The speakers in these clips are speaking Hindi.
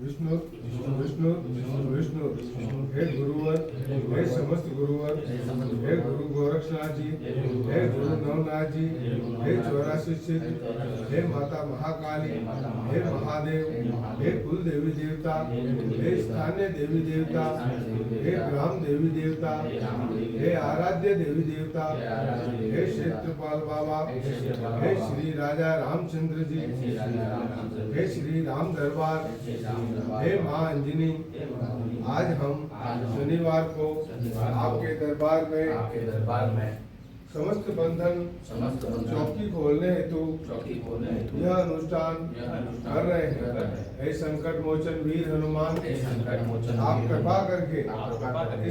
विष्णु विष्णु विष्णु। हे गुरुवर, हे समस्त गुरुवर, हे गुरु गोरक्षनाथ जी, हे गुरु नवनाथ जी, हे 84 सिद्ध, हे माता महाकाली, हे महादेव, हे कुल देवी देवता, हे स्थानीय देवी देवता, हे ग्राम देवी देवता, हे आराध्य देवी देवता, हे क्षेत्रपाल बाबा, हे श्री राजा रामचंद्र जी, हे श्री राम दरबार, हे माँ अंजनी। आज हम शनिवार को आपके दरबार में समस्त बंधन चौकी खोलने हेतु यह अनुष्ठान कर रहे हैं। हे संकट मोचन वीर हनुमान, आप कृपा करके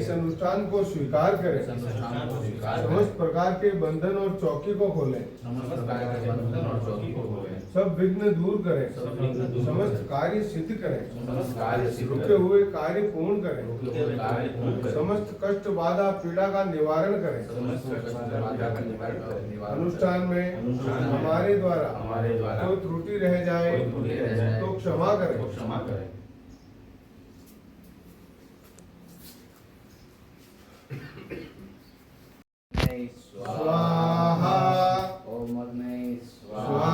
इस अनुष्ठान को स्वीकार करें। समस्त प्रकार के बंधन और चौकी को खोलें, सब विघ्न दूर करें, समस्त कार्य सिद्ध करें, रुके हुए कार्य पूर्ण करें, समस्त कष्ट बाधा पीड़ा का निवारण करें। अनुष्ठान में हमारे द्वारा कोई त्रुटि रह जाए तो क्षमा करें। स्वाहा ओम अग्नि स्वाहा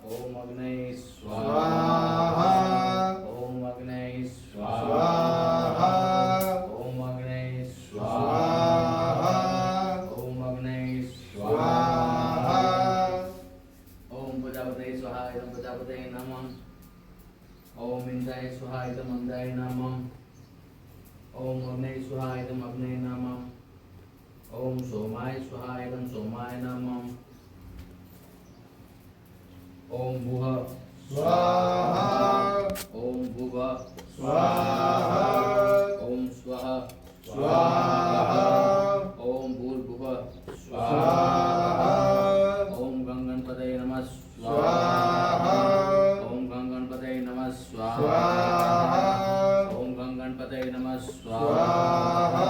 ओम अग्नि स्वाहा ओम अग्नि स्वाहा ओम अग्नि स्वाहा ओम अग्नि स्वाहा। ओम प्रजापते स्वाहा इदं प्रजापते नमः। ओम इंद्राय स्वाहा इदं इंद्राय नमः। ओम अग्ने स्वाहा इदं अग्ने नमः। ओम सोमाय स्वाहा इदं सोमाय नमः। ओम भुव स्वाहा ओम भुव स्वाहा ओम स्वः स्वाहा ओम भूर्भुवः स्वाहा ओम गंगणपतये नमः स्वाहा ओम गंगणपतये नमः स्वाहा ओम गंगणपतये नमः स्वाहा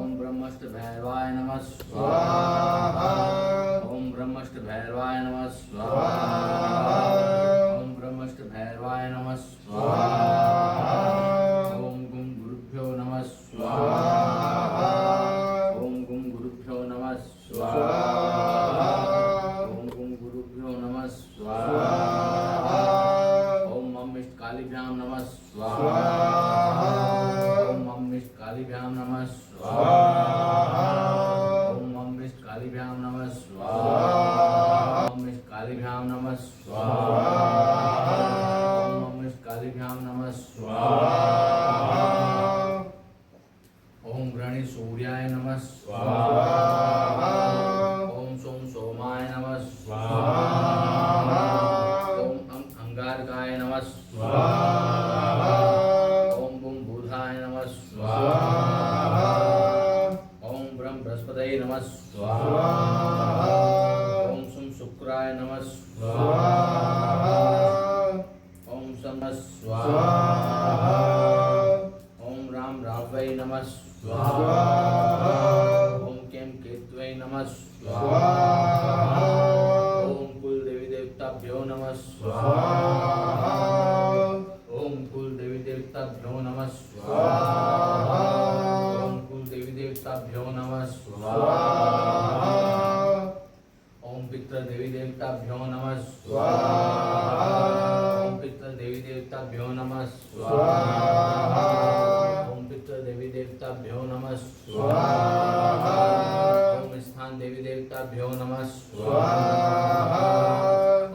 ओम ब्रह्मष्ट भैरवाय नमः स्वाहा ओम ब्रह्मष्ट भैरवाय नमः स्वाहा ओम ब्रह्मष्ट भैरवाय नमः स्वाहा ओम गुं गुरुभ्यो नमः स्वाहा ओम गुं गुरुभ्यो नमः स्वाहा ओम गुं गुरुभ्यो नमः स्वाहा ओम मम इष्टकालिभ्यां नमः स्वाहा ओम मम इष्टकालिभ्यां नमः स्वाहा ओम मम इष्टकालिभ्यां नमः स्वाहा ओम इष्टकालिभ्यां नमः स्वाहा ओम मम इष्टकालिभ्यां नमः स्वाहा ओम गृणी सूर्याय नमः स्वाहा ओम सोम सोमाय नमः स्वाहा ओम अंगारकाय नमः स्वाहा ओम बुम बुधाय नमः स्वाहा ओम ब्रह्म बृहस्पतये नमः स्वाहा ओम सुम शुक्राय नमः स्वाहा ओम सम स्वाहा ओम राम रावय नमः स्वाहा ओम केम केतवे नमः स्वाहा ओम कुल देवी देवताभ्यो नमः स्वाहा ओम कुल देवी देवताभ्यो नमः स्वाहा ओम कुल देवी देवताभ्यो नमः स्वाहा ओम पितृ देवी देवताभ्यो नमः स्वाहा ओम पितृ देवी देवताभ्यो नमः स्वाहा ओम पितृ देवी देवताभ्यो नमः स्वाहा ओम स्थान देवी देवताभ्यो नमः स्वाहा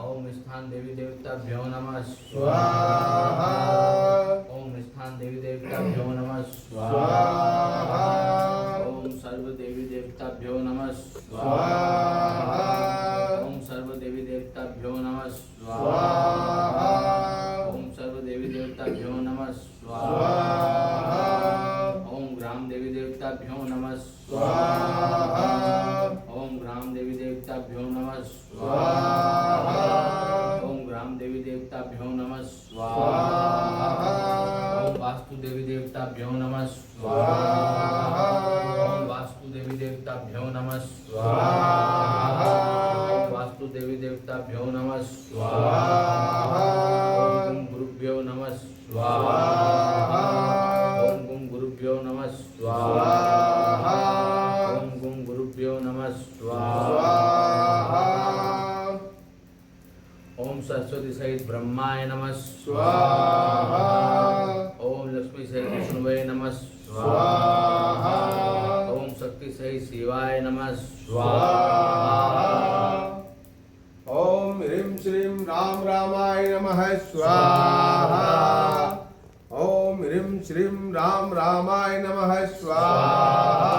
ओम स्थान देवी देवताभ्यो नमः स्वाहा ओम स्थान देवी देवताभ्यो नमः स्वाहा ओम सर्व देवी देवताभ्यो नमः स्वाहा ओम सर्व देवी देवताभ्यो नमः स्वाहा ओम सर्व देवी देवताभ्यो नमः स्वाहा ओम ग्राम देवी देवताभ्यो नमः स्वाहा ओम ग्राम देवी देवताभ्यो नमः स्वाहा ओम ग्राम देवी देवताभ्यो नमः स्वाहा ओम वास्तु देवी देवताभ्यो नमः स्वाहा ओम वास्तु देवी देवताभ्यो नमः स्वाहा ओम वास्तु देवी देवताभ्यो नमः स्वाहा ओम गुरुभ्यो नमः सरस्वती सहित ब्रह्माय नमः स्वाहा। ओम लक्ष्मी सहित विष्णुवे नमः स्वाहा। ओम शक्ति सहित शिवाय नमः स्वाहा। ओम ह्रीं श्रीं राम रामाय नमः स्वाहा। ओम ह्रीं श्रीं राम रामाय नमः स्वाहा।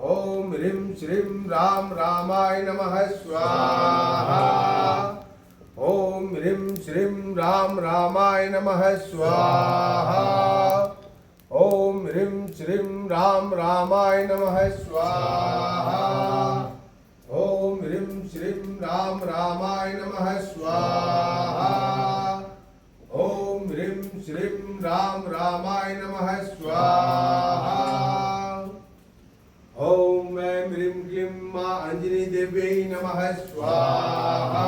ओम ह्रीं श्रीं राम रामाय नमः स्वाहा। ओम ह्रीं श्रीं राम रामाय नमः स्वाहा। ओम ह्रीं श्रीं राम रामाय नमः स्वाहा। ओम ह्रीं श्रीं राम रामाय नमः स्वाहा। ओम ह्रीं श्रीं राम रामाय नमः स्वाहा। ओम ऐं ह्रीं क्लीं मां अंजनी देव्यै नमः स्वाहा।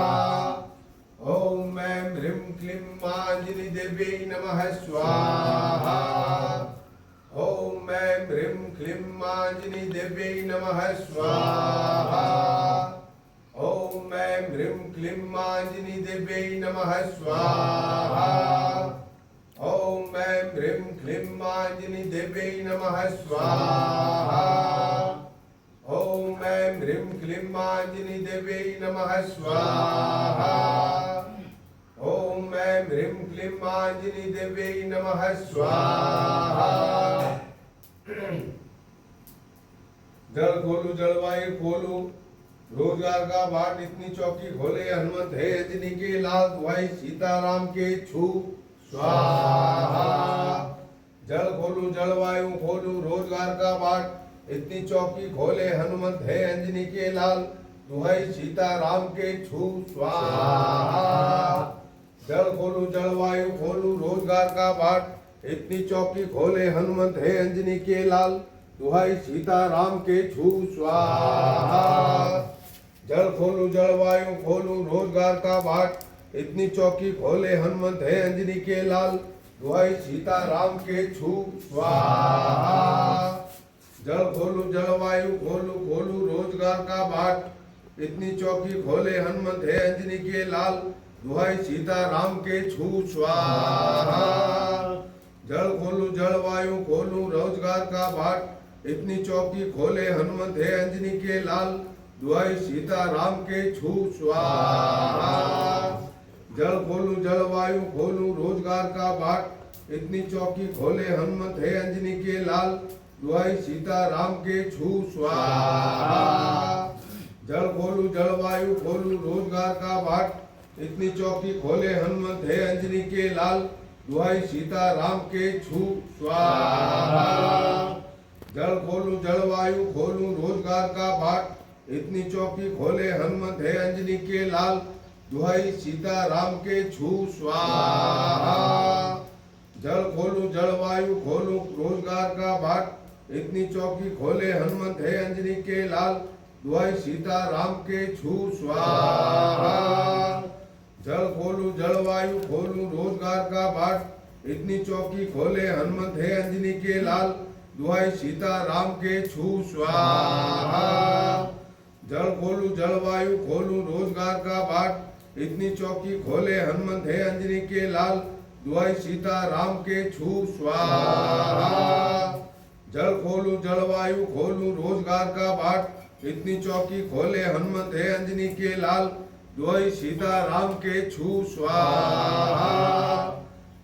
ओम ऐं ह्रीं क्लीं मां अंजनी देव्यै नमः स्वाहा। ओम ऐं ह्रीं क्लीं मां अंजनी देव्यै नमः स्वाहा। ओम ऐं ह्रीं क्लीं मां अंजनी देव्यै नमः स्वाहा। ओम ऐं ह्रीं क्लीं मां अंजनी देव्यै नमः स्वाहा। ओम ऐं ह्रीं क्लीं मां अंजनी देव्यै नमः स्वाहा। ओम ऐं ह्रीं क्लीं मां अंजनी देव्यै नमः स्वाहा। जल खोलू जलवायु खोलू रोजगार का बाट इतनी चौकी खोले हनुमंत है अंजनी के लाल दुहाई सीताराम के छू स्वाहा। जल खोलू जलवायु खोलू रोजगार का बाट इतनी चौकी खोले हनुमंत है अंजनी के लाल दुहाई सीताराम के छू स्वाहा। जल खोलू जलवायु खोलू रोजगार का बाट इतनी चौकी खोले हनुमंत है अंजनी के लाल दुहाई सीताराम के छू स्वाहा। जल खोलू जलवायु खोलू रोजगार का बाट इतनी चौकी खोले हनुमंत है अंजनी के लाल दुहाई सीताराम के छू स्वाहा। जल खोलू जलवायु खोलू खोलू रोजगार का बाट इतनी चौकी खोले हनुमंत है अंजनी के लाल दुहाई सीताराम के छू स्वाहा। जल खोलू जलवायु खोलू रोजगार का बाट इतनी चौकी खोले हनुमंत है अंजनी के लाल दुहाई सीताराम के छू स्वाहा। जल खोलू जलवायु खोलू रोजगार का बाट इतनी चौकी खोले हनुमंत है अंजनी के लाल दुहाई सीताराम के छू स्वाहा। जल खोलू जलवायु खोलू रोजगार का बाट इतनी चौकी खोले हनुमंत है अंजनी के लाल दुहाई सीताराम के छू स्वाहा। जल खोलू जलवायु खोलू रोजगार का बाट इतनी चौकी खोले हनुमंत है अंजनी के लाल दुहाई सीताराम के छू स्वाहा। जल खोलू जलवायु खोलू रोजगार का बाट इतनी चौकी खोले हनुमंत है अंजनी के लाल दुहाई सीताराम के छू स्वाहा। जल खोलू जलवायु खोलू रोजगार का बाट इतनी चौकी खोले हनुमंत है अंजनी के लाल दुहाई सीताराम के छू स्वाहा। जल खोलू जलवायु खोलू रोजगार का बाट इतनी चौकी खोले हनुमंत है अंजनी के लाल दुहाई सीताराम के छू स्वाहा। जल खोलू जलवायु खोलू रोजगार का बाट इतनी चौकी खोले हनुमंत है अंजनी के लाल दुहाई सीताराम के छू स्वाहा।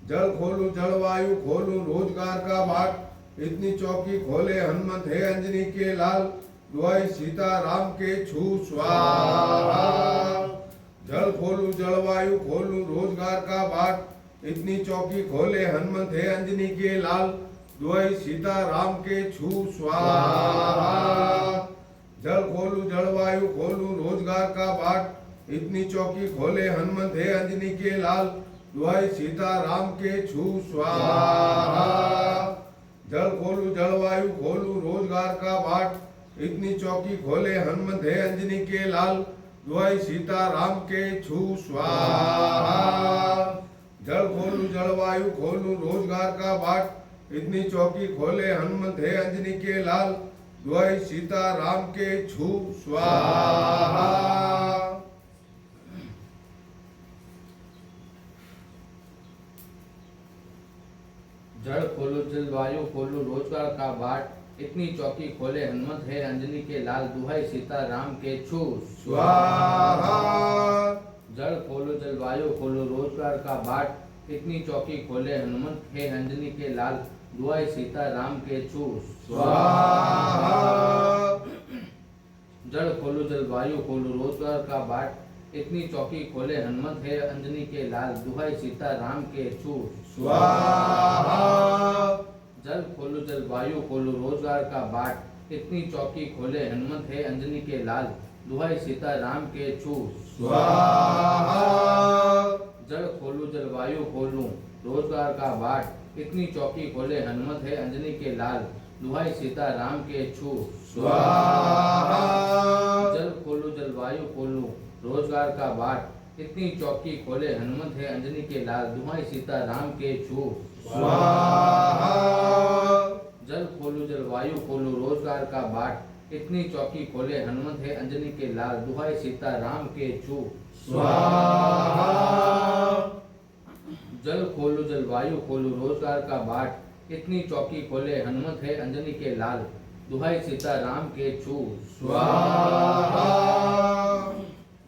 जल खोलू जलवायु खोलू रोजगार का बाट इतनी चौकी खोले हनुमंत है अंजनी के लाल दुहाई सीताराम के छू स्वाहा। जल खोलू जलवायु खोलू रोजगार का बाट इतनी चौकी खोले हनुमंत है अंजनी के लाल दुहाई सीताराम के छू स्वाहा। जल खोलू जलवायु खोलू रोजगार का बाट इतनी चौकी खोले हनुमंत है अंजनी के लाल दुहाई सीताराम के छू स्वाहा। जल खोलू जलवायु खोलू रोजगार का बाट इतनी चौकी खोले हनुमंत है अंजनी के लाल दुहाई सीताराम के छू स्वाहा। जल खोलू जलवायु खोलू रोजगार का बाट इतनी चौकी खोले हनुमंत है अंजनी के लाल दुहाई सीताराम के छू स्वाहा। खोलो रोजगार का बाट, इतनी चौकी खोले हनुमत है अंजनी के लाल, दुहाई सीता राम के छू स्वाहा। जल खोलो जलवायु खोलो रोजगार का बाट, इतनी चौकी खोले हनुमत है अंजनी के लाल, दुहाई सीता राम के छू स्वाहा। जल खोलो जलवायु खोलो रोजगार का बाट, इतनी चौकी खोले हनुमत है अंजनी के लाल, दुहाई सीता राम के छू स्वाहा। जल खोलो जलवायु खोलो रोजगार का बाट, इतनी चौकी खोले हनुमत है अंजनी के लाल, दुहाई सीता राम के छू स्वाहा। जल खोलो जलवायु खोलो रोजगार का बाट, इतनी चौकी खोले हनुमत है अंजनी के लाल, दुहाई सीता राम के छू स्वाहा। जल खोलो जलवायु खोलो रोजगार का बाट, इतनी चौकी खोले हनुमत है अंजनी के लाल, दुहाई सीता राम के छू स्वाहा। जल खोलो जलवायु खोलो रोजगार का बाट, इतनी चौकी खोले हनुमत है अंजनी के लाल, दुहाई सीता राम के छू स्वाहा। जल खोलो जलवायु खोलो रोजगार का बाट, इतनी चौकी खोले हनुमत है अंजनी के लाल, दुहाई सीता राम के छू स्वाहा।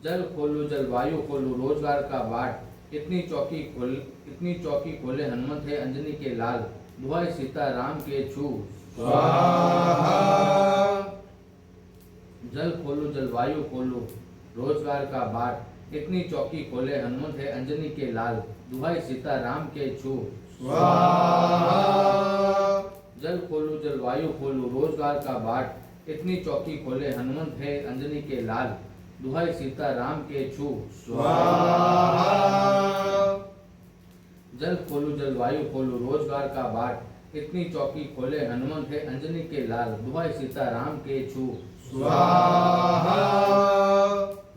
जल खोलो जलवायु खोलो रोजगार का बाट, इतनी चौकी खोले हनुमत है अंजनी के लाल, दुहाई सीता राम के छू स्वाहा। जल खोलो जलवायु खोलो रोजगार का बाट, इतनी चौकी खोले हनुमत है अंजनी के लाल, दुहाई सीता राम के छू स्वाहा। जल खोलो जलवायु खोलो रोजगार का बाट, इतनी चौकी खोले हनुमत है अंजनी के लाल, दुहाई सीता राम के छू स्वाहा। जल खोलो जलवायु खोलो रोजगार का बाट, इतनी चौकी खोले हनुमत है अंजनी के लाल, दुहाई सीता राम के छू स्वाहा।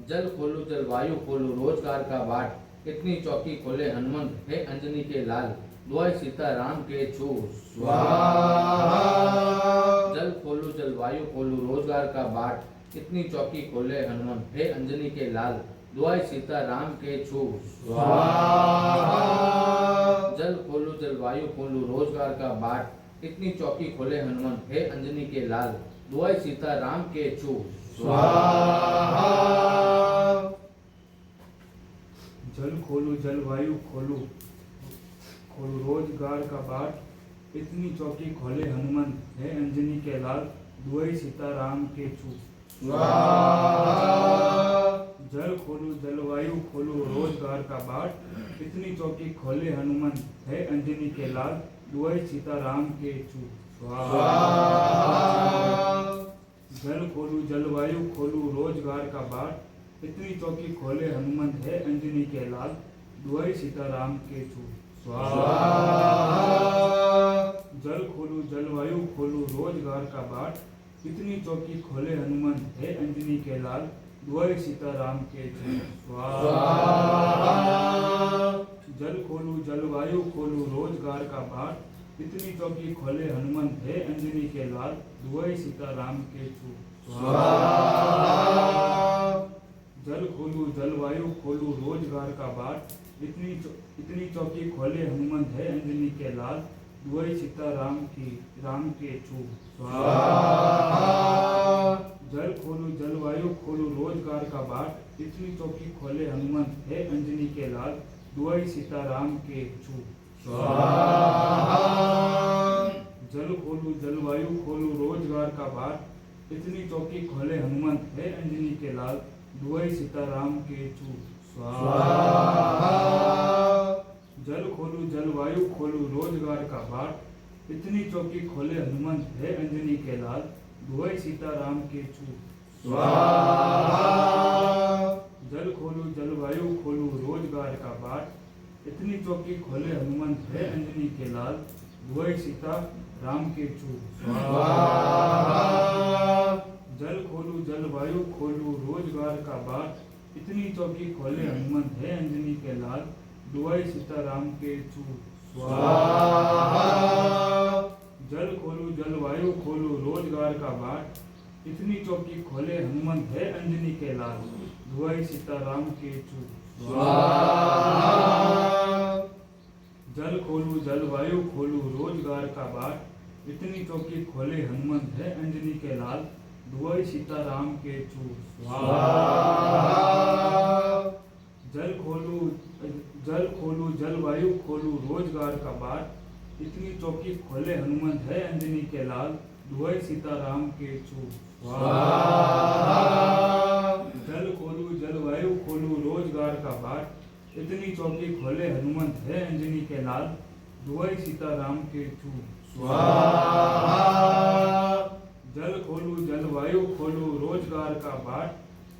जल खोलो जलवायु खोलो रोजगार का बाट, इतनी चौकी खोले हनुमत है अंजनी के लाल, दुहाई सीता राम के छू स्वाहा। जल खोलो जलवायु खोलो रोजगार का बाट, इतनी चौकी खोले हनुमत है अंजनी के लाल, दुहाई सीता राम के छू स्वाहा। जल खोलो जलवायु खोलो रोजगार का बाट, इतनी चौकी खोले हनुमत है अंजनी के लाल, दुहाई सीता राम के छू स्वाहा। जल खोलो जलवायु खोलो रोजगार का बाट, इतनी चौकी खोले हनुमान है अंजनी के लाल, दुहाई सीता राम के छू स्वाहा। जल खोलो जलवायु खोलो रोजगार का बाट, इतनी चौकी खोले हनुमान है अंजनी के लाल, दुहाई सीता राम के छू स्वाहा। जल खोलो जलवायु खोलो रोजगार का बाट, इतनी चौकी खोले हनुमान है अंजनी के लाल, दुहाई सीता राम के छू स्वाहा। जल खोलो जलवायु खोलो रोजगार का बाट, इतनी चौकी खोले हनुमान है अंजनी के लाल, दुहाई सीता राम के छू स्वाहा। जल खोलो जलवायु खोलो रोजगार का बाट, इतनी चौकी खोले हनुमान है अंजनी के लाल, दुहाई सीता राम के छू स्वाहा। जल खोलो जलवायु खोलो रोजगार का बाट, इतनी चौकी खोले हनुमान है अंजनी के लाल, दुहाई सीता राम के छू स्वाहा। जल खोलो जलवायु खोलो रोजगार का बाट, इतनी चौकी खोले हनुमान है अंजनी के लाल, दुहाई सीता राम के छू स्वाहा। जल खोलो जलवायु खोलो रोजगार का बाट, इतनी चौकी खोले हनुमान है अंजनी के लाल, दुहाई सीता राम के छू स्वाहा। जल खोलो जलवायु खोलो रोजगार का बाट, इतनी चौकी खोले हनुमान है अंजनी के लाल, दुहाई सीता राम के छू स्वाहा। जल खोलो जलवायु खोलो रोजगार का बाट, इतनी चौकी खोले हनुमान है अंजनी के लाल, दुहाई सीता राम के छू स्वाहा। जल खोलो जलवायु खोलो रोजगार का बाट, इतनी चौकी खोले हनुमान है अंजनी के लाल, दुहाई सीता राम के छू स्वाहा। जल खोलो जलवायु खोलो रोजगार का बाट, इतनी चौकी खोले हनुमान है अंजनी के लाल, दुहाई सीता राम के छू स्वाहा। जल खोलो जलवायु खोलो रोजगार का बाट, इतनी चौकी खोले हनुमंत है अंजनी के लाल, दुआई सीताराम के छू। स्वाहा। जल खोलू जलवायु खोलू रोजगार का बाट, इतनी चौकी खोले हनुमंत है अंजनी के लाल, दुआई सीताराम के छू। जल खोलू जलवायु खोलू रोजगार का बाट, इतनी चौकी खोले हनुमंत है अंजनी के लाल, दुआई सीताराम के छू। जल खोलू जलवायु खोलू रोजगार का बाट,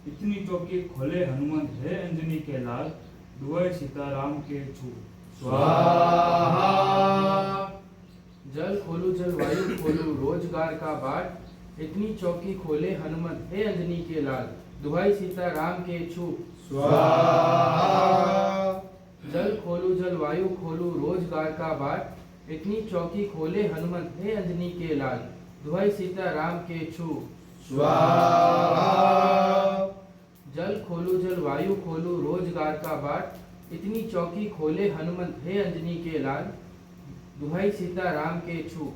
इतनी चौकी खोले हनुमंत है अंजनी के लाल, दुआई सीताराम के छू। जल खोलू जलवायु खोलू रोजगार का बाट, इतनी चौकी खोले हनुमंत है अंजनी के लाल, दुहाई सीताराम के छू। जल खोलू जलवायु खोलू रोजगार का बाट, इतनी चौकी खोले हनुमंत है अंजनी के लाल, दुहाई सीताराम के छू। जल खोलू जलवायु खोलू रोजगार का बाट, इतनी चौकी खोले हनुमंत है अंजनी के लाल, दुहाई सीताराम के छू।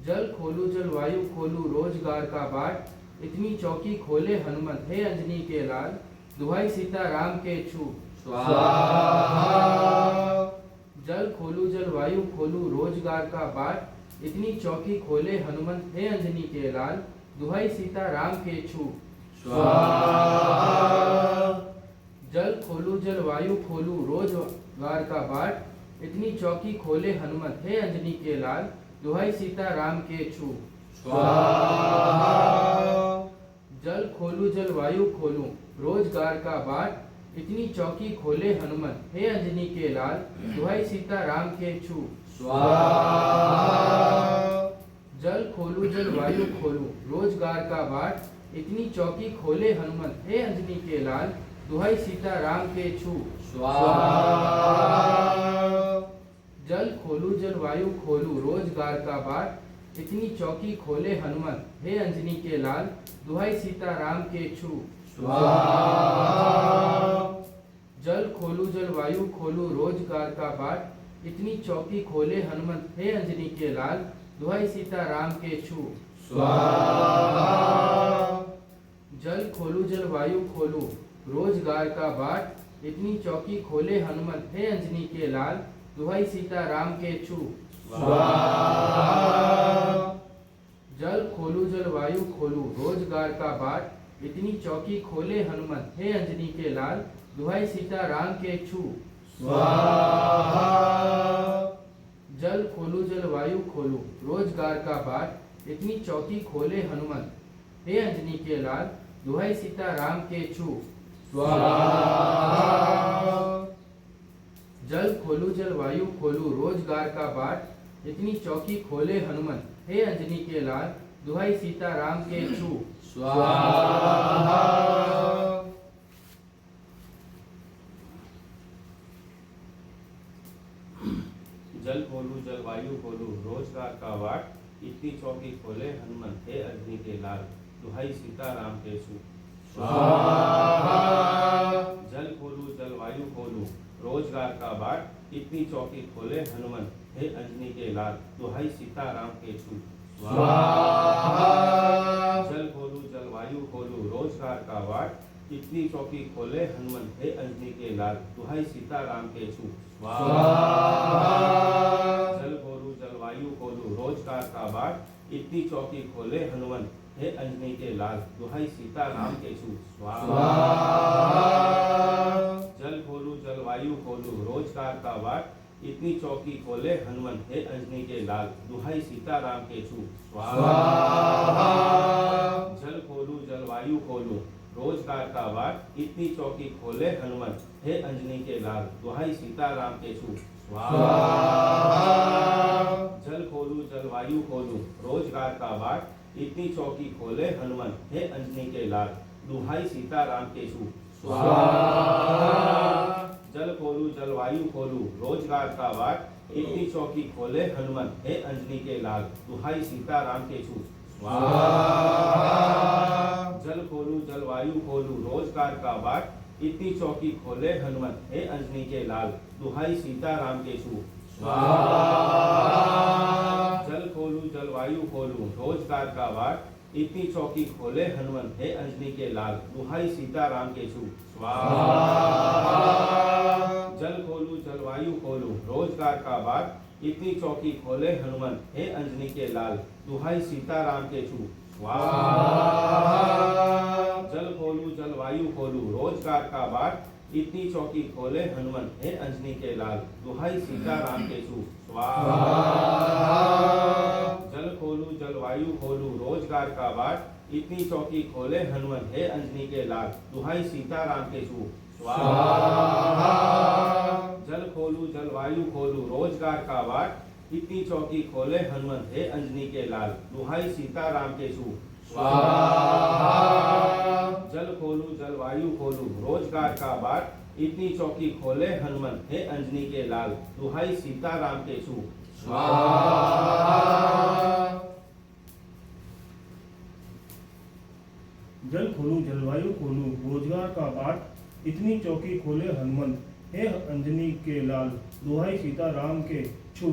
जल खोलू जलवायु खोलू रोजगार का बाट, इतनी चौकी खोले हनुमंत है अंजनी के लाल, दुहाई सीताराम के छू। जल खोलू जलवायु खोलू रोजगार का बाट, इतनी चौकी खोले हनुमंत है अंजनी के लाल, दुहाई सीताराम के छू। जल खोलू जलवायु खोलू रोजगार का बाट, इतनी चौकी खोले हनुमंत है अंजनी के लाल, दुहाई सीताराम के छू। जल खोलू जलवायु खोलू रोजगार का बाट, इतनी चौकी खोले हनुमंत है अंजनी के लाल, दुहाई सीताराम के छू। जल खोलू जलवायु खोलू रोजगार का बाट, इतनी चौकी खोले हनुमंत है अंजनी के लाल, दुहाई सीताराम के छू। जल खोलू जलवायु खोलू रोजगार का बाट, इतनी चौकी खोले हनुमंत है अंजनी के लाल, दुहाई सीताराम के छू। जल खोलू जलवायु खोलू रोजगार का बाट, इतनी चौकी खोले हनुमंत है अंजनी के लाल, दुहाई सीताराम के छू। जल खोलू जलवायु खोलू रोजगार का बाट, इतनी चौकी खोले हनुमंत है अंजनी के लाल, दुहाई सीताराम के छू। जल खोलू जलवायु खोलू रोजगार का बाट, इतनी चौकी खोले हनुमंत है अंजनी के लाल, दुहाई सीताराम के छू। जल खोलू जलवायु खोलू रोजगार का बाट, इतनी चौकी खोले हनुमंत है अंजनी के लाल, दुहाई सीताराम के छू। जल खोलू जलवायु खोलू रोजगार का बाट, इतनी चौकी खोले हनुमंत है अंजनी के लाल, दुहाई सीताराम के छू। जल खोलू जलवायु खोलू रोजगार का बाट, इतनी चौकी खोले हनुमंत है अंजनी के लाल, दुहाई सीताराम के छू। जल खोलू जलवायु खोलू रोजगार का बाट, इतनी चौकी खोले हनुमंत है अंजनी के लाल, दुहाई सीताराम के छू। जल खोलू जलवायु खोलू रोजगार का बाट, इतनी चौकी खोले हनुमंत है अंजनी के लाल, दुहाई सीताराम के छू। जल खोलू जलवायु खोलू रोजगार का बाट, इतनी चौकी खोले हनुमंत है अंजनी के लाल, दुहाई सीताराम के छू। जल खोलू जलवायु खोलू रोजगार का बाट, इतनी चौकी खोले हनुमंत है अंजनी के लाल, दुहाई सीताराम के छू। जल खोलू जलवायु खोलू रोजगार का बाट, इतनी चौकी खोले हनुमंत है अंजनी के लाल, दुहाई सीताराम के छू। जल खोलू जलवायु खोलू रोजगार का बाट, इतनी चौकी खोले हनुमंत है अंजनी के लाल, दुहाई सीताराम के छू। जल खोलू जलवायु खोलू रोजगार का बाट, इतनी चौकी खोले हनुमंत है अंजनी के लाल, दुहाई सीताराम के छू। जल खोलू जलवायु खोलू रोजगार का बाट, इतनी चौकी खोले हनुमंत है अंजनी के लाल, दुहाई सीताराम के छू। जल खोलू जलवायु खोलू रोजगार का बाट इतनी चौकी खोले हनुमंत हे अंजनी के लाल दुहाई सीताराम के छू जल खोलू जलवायु खोलू रोजगार का बाट इतनी चौकी खोले हनुमंत हे अंजनी के लाल दुहाई सीताराम के छू जल खोलू जलवायु खोलू रोजगार का बाट इतनी चौकी खोले हनुमंत हे अंजनी के लाल दुहाई सीताराम के छू जल खोलू जलवायु खोलू रोजगार का बाट इतनी चौकी खोले हनुमंत हे अंजनी के लाल दुहाई सीताराम के छू जल खोलू जलवायु खोलू रोजगार का बाट इतनी चौकी खोले हनुमंत हे अंजनी के लाल दुहाई सीताराम के छू जल खोलू जलवायु खोलू रोजगार का बाट इतनी चौकी खोले हनुमंत हे अंजनी के लाल दुहाई सीताराम के छू जल खोलू जलवायु खोलू रोजगार का बाट इतनी चौकी खोले हनुमंत हे अंजनी के लाल दुहाई सीताराम के छू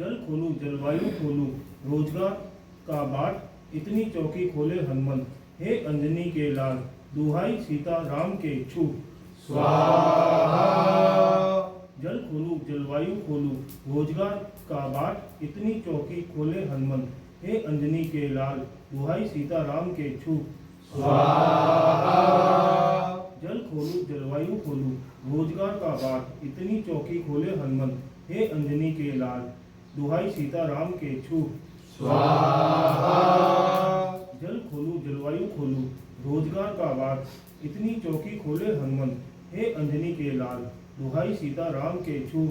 जल खोलू जलवायु खोलू रोजगार का बाट इतनी चौकी खोले हनुमंत हे अंजनी के लाल दुहाई सीताराम के छू जल खोलू जलवायु खोलू रोजगार का बाट इतनी चौकी खोले हनुमंत हे अंजनी के लाल दुहाई सीताराम के छू जल खोलू जलवायु खोलू रोजगार का बाट इतनी चौकी खोले हनुमंत हे अंजनी के लाल दुहाई सीताराम के छू जल खोलू जलवायु खोलू रोजगार का बाट इतनी चौकी खोले हनुमंत हे अंजनी के लाल दुहाई सीताराम के छू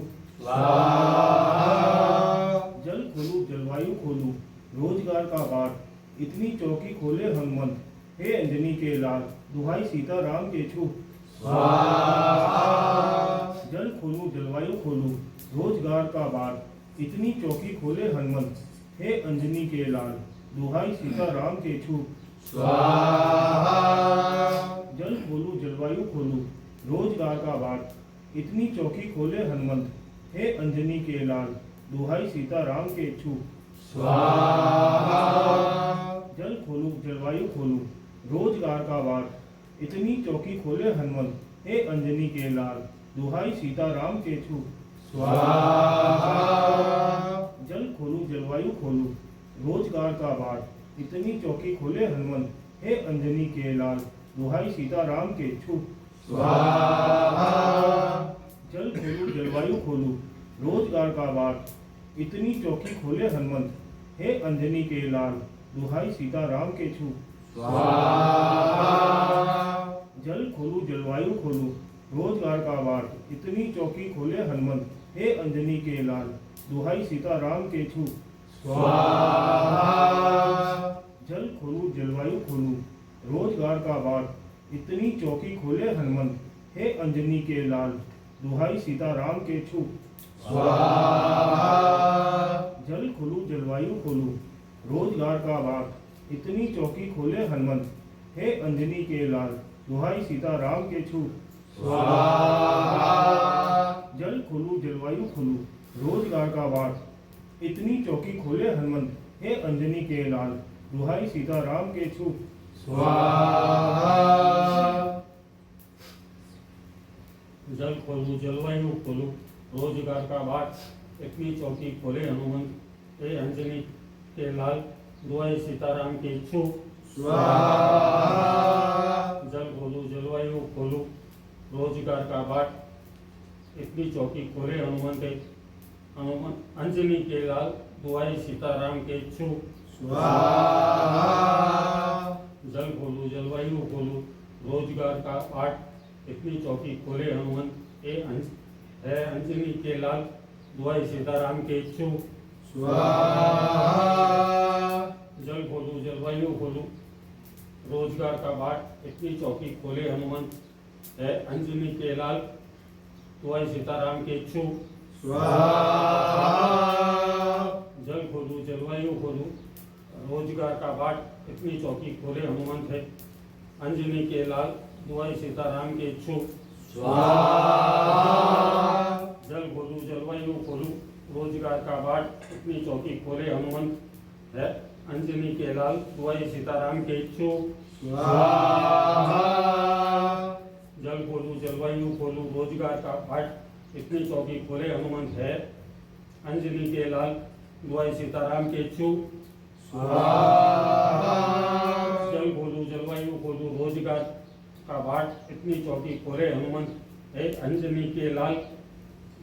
जल खोलू जलवायु खोलू रोजगार का बाट इतनी चौकी खोले हनुमंत हे अंजनी के लाल दुहाई सीताराम के छू जल खोलू जलवायु खोलू रोजगार का बाट इतनी चौकी खोले हनुमंत हे अंजनी के लाल दुहाई सीताराम के छू जल खोलू जलवायु खोलू रोजगार का बाट इतनी चौकी खोले हनुमंत हे अंजनी के लाल दुहाई सीताराम के छू जल खोलू जलवायु खोलू रोजगार का बाट इतनी चौकी खोले हनुमंत हे अंजनी के लाल दुहाई सीताराम के छू जल खोलू जलवायु खोलू रोजगार का बाट इतनी चौकी खोले हनुमंत हे अंजनी के लाल दुहाई सीताराम के छू जल खोलू जलवायु खोलू रोजगार का बाट इतनी चौकी खोले हनुमंत हे अंजनी के लाल दुहाई सीताराम के छू जल खोलू जलवायु खोलू रोजगार का बाट इतनी चौकी खोले हनुमंत हे अंजनी के लाल दुहाई सीताराम के छू जल खोलू जलवायु खोलू रोजगार का बाट इतनी चौकी खोले हनुमंत हे अंजनी के लाल दुहाई सीताराम के छू जल खोलू जलवायु खोलू रोजगार का बाट इतनी चौकी खोले हनुमंत हे अंजनी के लाल दुहाई सीताराम के छू जल खोलू जलवायु खोलू रोजगार का बाट इतनी चौकी खोले हनुमंत हे अंजनी के लाल दुहाई सीताराम के छू जल खोलू जलवायु खोलू रोजगार का बाट इतनी चौकी खोले हनुमंत हे अंजनी के लाल दुहाई सीताराम के छू जल खोलू जलवायु खोलू रोजगार का बाट इतनी चौकी खोले हनुमंत अंजनी के लाल दुहाई सीताराम के छू जल खोलू जलवायु खोलू रोजगार का बाट इतनी चौकी खोले हनुमंत हे अंजनी के लाल दुहाई सीताराम के छू जल खोलू जलवायु खोलू रोजगार का बाट इतनी चौकी खोले हनुमंत है अंजनी के लाल दुहाई सीताराम के छू जल खोलू जलवायु खोलू रोजगार का बाट इतनी चौकी खोले हनुमंत है अंजनी के लाल दुहाई सीताराम के छू जल खोलू जलवायु खोलू रोजगार का बाट इतनी चौकी खोले हनुमंत है अंजनी के लाल दुआई सीताराम के इच्छु जल खोलू जलवायु खोलू रोजगार का बाट इतनी चौकी खोले हनुमंत है अंजनी के लाल दुआई सीताराम के इच्छु जल खोलू जलवायु खोलू रोजगार का बाट इतनी चौकी खोले हनुमंत है अंजनी के लाल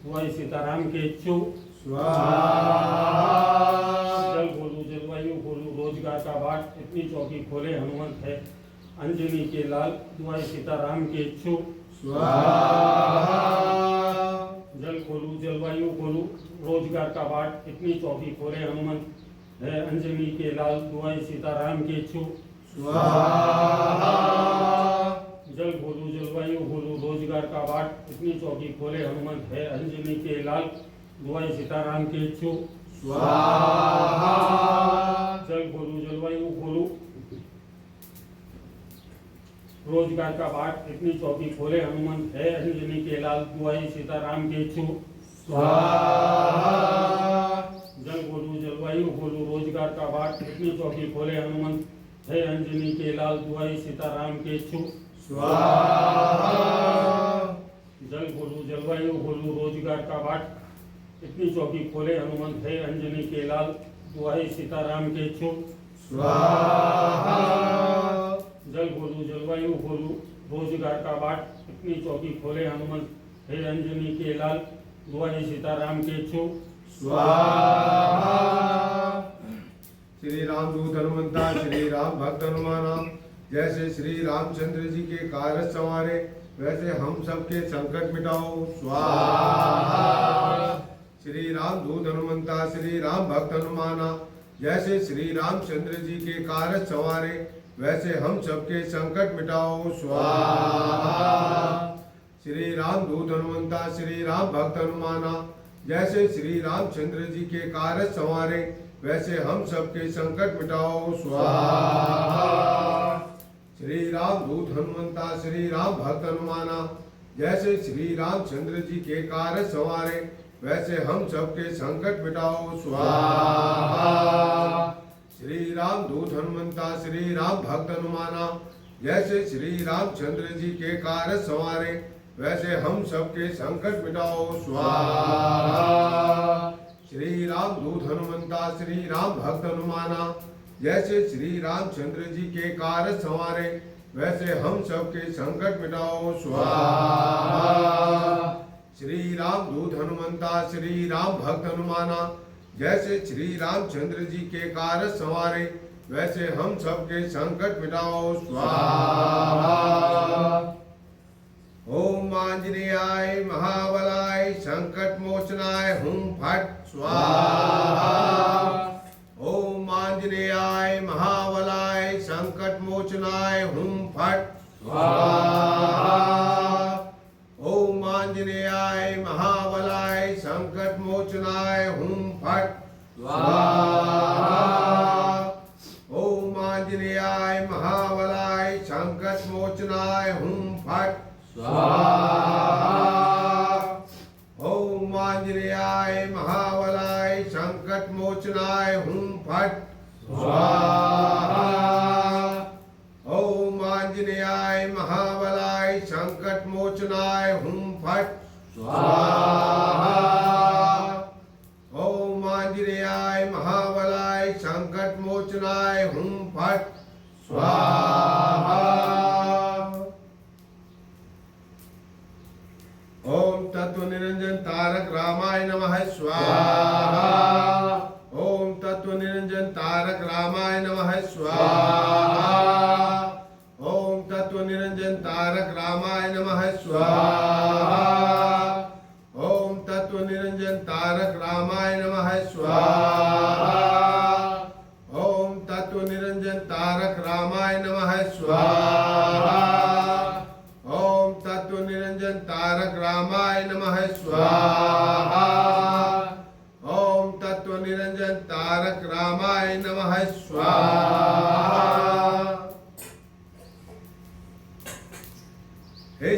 दुआई सीताराम के इच्छु जल खोलू जलवायु खोलू रोजगार का बाट इतनी चौकी खोले हनुमंत है अंजनी के लाल दुआई सीताराम के इच्छु जल खोलू जलवायु खोलू रोजगार का बाट इतनी चौकी खोले हनुमंत है अंजनी के लाल दुआई सीताराम के इच्छु जल खोलू जलवायु खोलू रोजगार का बाट इतनी चौकी खोले हनुमंत है अंजनी के लाल दुआई सीताराम के इच्छु जल खोलू जलवायु खोलू रोजगार का बाट इतनी चौकी खोले हनुमंत है अंजनी के लाल दुआई सीताराम के इच्छु जल खोलू जलवायु खोलू रोजगार का बाट इतनी चौकी खोले हनुमंत है अंजनी के लाल दुआई सीताराम के इच्छु जल खोलू जलवायु खोलू रोजगार का बाट इतनी चौकी खोले हनुमंत है अंजनी के लाल दुआई सीताराम के इच्छु जल खोलू जलवायु खोलू रोजगार का बाट इतनी चौकी खोले हनुमंत है अंजनी के लाल दुआई सीताराम के इच्छु श्री राम दूत हनुमंता श्री राम भक्त हनुमाना जैसे श्री रामचंद्र जी के कार्य संवारे वैसे हम सबके संकट मिटाओ स्वाहा। श्री राम दूत हनुमंता श्री राम भक्त हनुमाना जैसे श्री रामचंद्र जी के कार्य संवारे वैसे हम सबके संकट मिटाओ स्वाहा। श्री राम दूत हनुमंता श्री राम भक्त हनुमाना जैसे श्री रामचंद्र जी के कार्य संवारे वैसे हम सबके संकट मिटाओ स्वाहा। श्री राम दूत हनुमंता श्री राम भक्त हनुमाना जैसे श्री रामचंद्र जी के कार्य संवारे वैसे हम सबके संकट मिटाओ स्वाहा। श्री राम दूत हनुमंता श्री राम भक्त हनुमाना जैसे श्री रामचंद्र जी के कार्य संवारे वैसे हम सबके संकट मिटाओ स्वाहा। श्री राम दूत हनुमंता श्री राम भक्त हनुमाना जैसे श्री रामचंद्र जी के कार्य संवारे वैसे हम सबके संकट मिटाओ स्वाहा। श्री राम दूत हनुमंता श्री राम भक्त हनुमाना जैसे श्री रामचंद्र जी के कार्य संवारे वैसे हम सबके संकट मिटाओ स्वाहा। ओम आंजनेयाय महाबलाय संकट मोचनाय हुं फट स्वाहा। ओम आंजनेयाय महाबलाय संकट मोचनाय हुं फट स्वाहा। ओम आंजनेयाय महाबलाय संकट मोचनाय हुं फट स्वाहा। ओम आंजनेयाय महाबलाय संकट मोचनाय हुं फट स्वाहा। ओम आंजनेयाय महाबलाय संकट मोचनाय हुं फट स्वाहा। ओम आंजनेयाय महाबलाय संकट मोचनाय हुं फट स्वाहा। ओम आंजनेयाय महाबलाय संकट मोचनाय हुं फट स्वाहा। ओम तत्व निरंजन तारक रामाय नमः स्वाहा। ओम तत्व निरंजन तारक रामाय नमः स्वाहा। ओम तत्व निरंजन तारक रामाय नमः स्वाहा। ओम तत्व निरंजन तारक रामाय नमः स्वाहा। ओम तत्व निरंजन तारक रामाय नमः स्वाहा। ओम तत्व निरंजन तारक रामाय नमः स्वाहा। ओम तत्व निरंजन तारक रामाय नमः स्वाहा। हे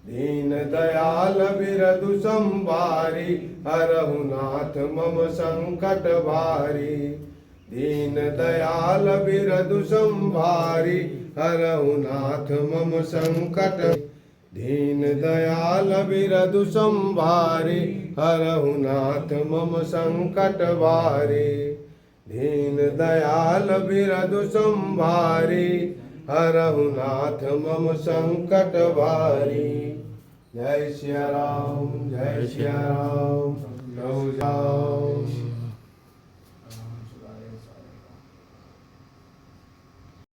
दीन दयाल बिरदु संभारी हरहु नाथ मम संकट भारी दीन दयाल बिरदु संभारी हरहु नाथ मम संकट दीन दयाल बिरदु संभारी हरहु नाथ मम संकट भारी दीन दयाल बिरदु संभारी हरहु नाथ मम संकट भारी। जय सिया राम, जय सिया राम, प्रभु जाओ।